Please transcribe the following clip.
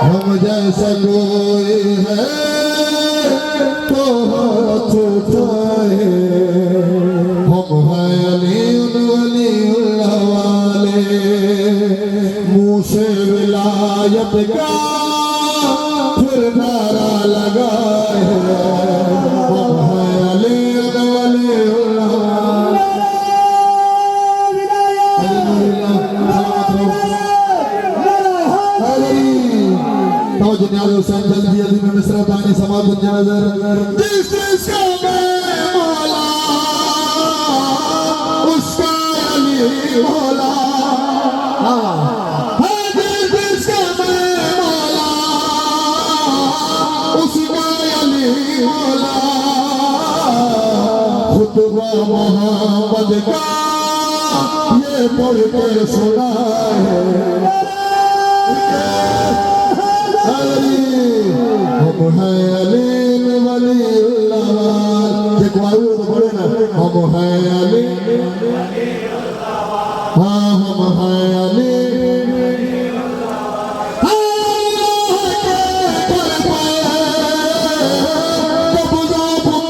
हम जैसा कोई है तो हाथ उठाए हम हैं अली वलीउल्लाह वाले मुँह से विलायत का फिर नारा लगाए हम हैं अली वलीउल्लाह हुसैन जल्दी जल्दी में मिसरा पानी समाप्त नजर जिसका मैं मौला उसका अली मौला जिसका मैं मौला उसका अली मौला खुतबा मोहम्मद का ये पढ़ के सुना है हम हैं अली वलीउल्लाह देखो आयु तो बोले ना हम हैं अली हाँ हम हैं अली